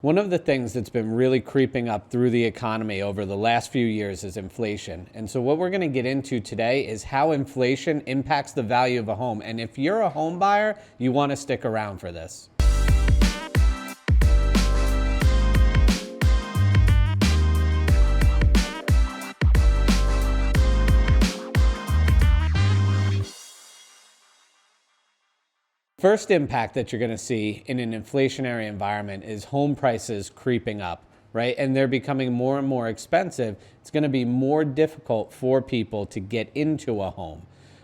One of the things that's been really creeping up through the economy over the last few years is inflation. And so what we're going to get into today is how inflation impacts the value of a home. And if you're a home buyer, you want to stick around for this. First impact that you're going to see in an inflationary environment is home prices creeping up, right? And they're becoming more and more expensive. It's going to be more difficult for people to get into a home.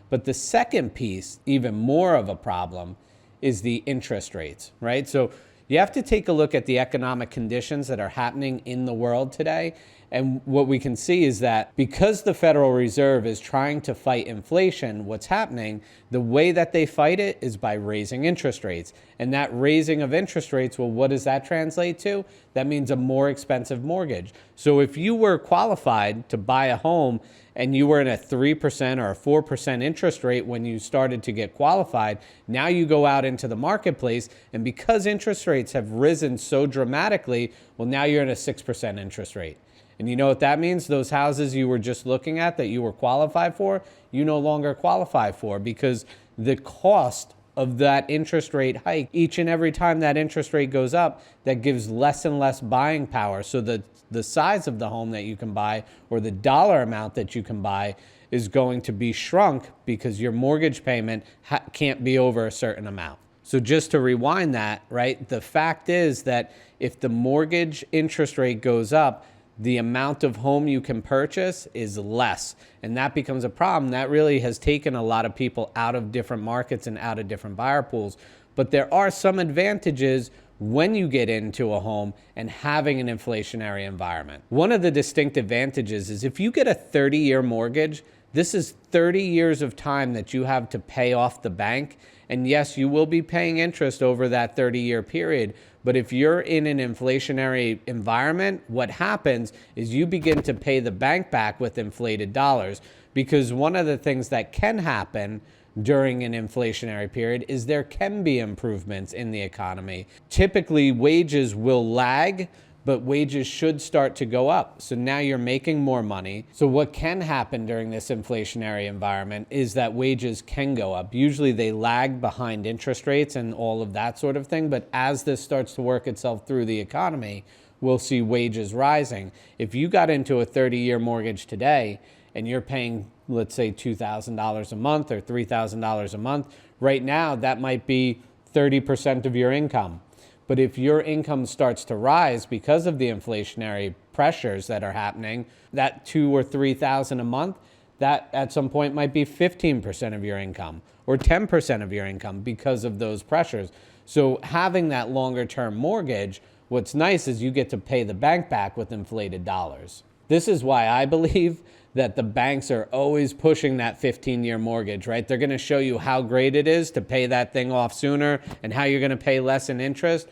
But the second piece, even more of a problem, is the interest rates, right? So you have to take a look at the economic conditions that are happening in the world today. And what we can see is that because the Federal Reserve is trying to fight inflation, what's happening, the way that they fight it is by raising interest rates. And that raising of interest rates, well, what does that translate to? That means a more expensive mortgage. So if you were qualified to buy a home and you were in a 3% or a 4% interest rate when you started to get qualified, now you go out into the marketplace, and because interest rates have risen so dramatically, well, now you're in a 6% interest rate. And you know what that means? Those houses you were just looking at that you were qualified for, you no longer qualify for, because the cost of that interest rate hike, each and every time that interest rate goes up, that gives less and less buying power. So the size of the home that you can buy, or the dollar amount that you can buy, is going to be shrunk because your mortgage payment can't be over a certain amount. So just to rewind that, right, the fact is that if the mortgage interest rate goes up, the amount of home you can purchase is less. And that becomes a problem. That really has taken a lot of people out of different markets and out of different buyer pools. But there are some advantages when you get into a home and having an inflationary environment. One of the distinct advantages is if you get a 30-year mortgage, this is 30 years of time that you have to pay off the bank. And yes, you will be paying interest over that 30-year period. But if you're in an inflationary environment, what happens is you begin to pay the bank back with inflated dollars. Because one of the things that can happen during an inflationary period is there can be improvements in the economy. Typically, wages will lag, but wages should start to go up. So now you're making more money. So what can happen during this inflationary environment is that wages can go up. Usually they lag behind interest rates and all of that sort of thing. But as this starts to work itself through the economy, we'll see wages rising. If you got into a 30-year mortgage today and you're paying, let's say, $2,000 a month or $3,000 a month, right now that might be 30% of your income. But if your income starts to rise because of the inflationary pressures that are happening, that $2,000 or $3,000 a month, that at some point might be 15% of your income or 10% of your income because of those pressures. So having that longer term mortgage, what's nice is you get to pay the bank back with inflated dollars. This is why I believe that the banks are always pushing that 15-year mortgage, right? They're going to show you how great it is to pay that thing off sooner and how you're going to pay less in interest.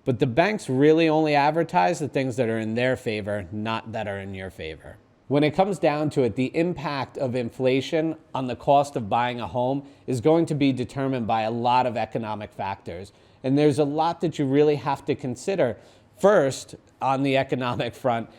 But the banks really only advertise the things that are in their favor, not that are in your favor. When it comes down to it, the impact of inflation on the cost of buying a home is going to be determined by a lot of economic factors. And there's a lot that you really have to consider. First, on the economic front,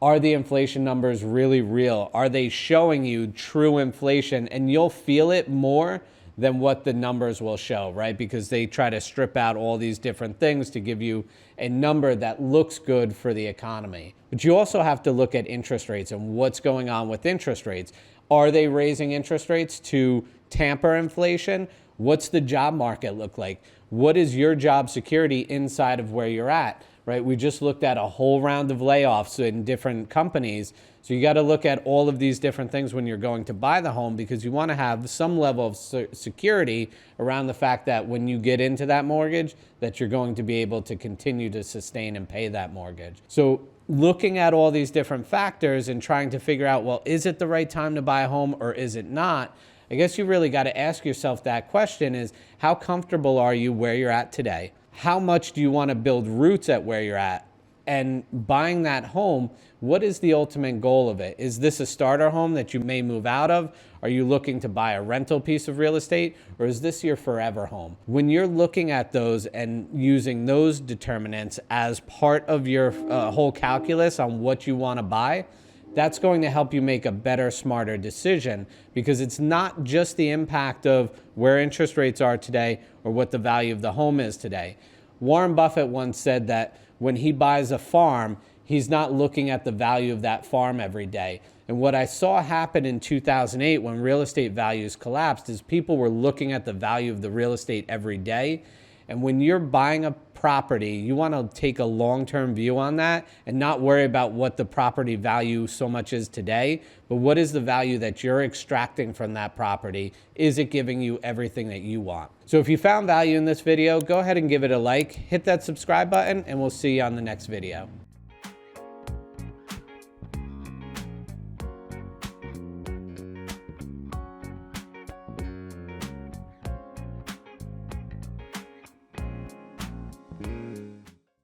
are the inflation numbers really real? Are they showing you true inflation? And you'll feel it more than what the numbers will show, right? Because they try to strip out all these different things to give you a number that looks good for the economy. But you also have to look at interest rates and what's going on with interest rates. Are they raising interest rates to tamper inflation? What's the job market look like? What is your job security inside of where you're at? Right? We just looked at a whole round of layoffs in different companies. So you got to look at all of these different things when you're going to buy the home, because you want to have some level of security around the fact that when you get into that mortgage, that you're going to be able to continue to sustain and pay that mortgage. So looking at all these different factors and trying to figure out, well, is it the right time to buy a home or is it not? I guess you really got to ask yourself that question is, how comfortable are you where you're at today? How much do you want to build roots at where you're at? And buying that home, what is the ultimate goal of it? Is this a starter home that you may move out of? Are you looking to buy a rental piece of real estate? Or is this your forever home? When you're looking at those and using those determinants as part of your whole calculus on what you want to buy, that's going to help you make a better, smarter decision, because it's not just the impact of where interest rates are today or what the value of the home is today. Warren Buffett once said that when he buys a farm, he's not looking at the value of that farm every day. And what I saw happen in 2008 when real estate values collapsed is people were looking at the value of the real estate every day. And when you're buying a property, you want to take a long-term view on that and not worry about what the property value so much is today, but what is the value that you're extracting from that property? Is it giving you everything that you want? So if you found value in this video, go ahead and give it a like, hit that subscribe button, and we'll see you on the next video.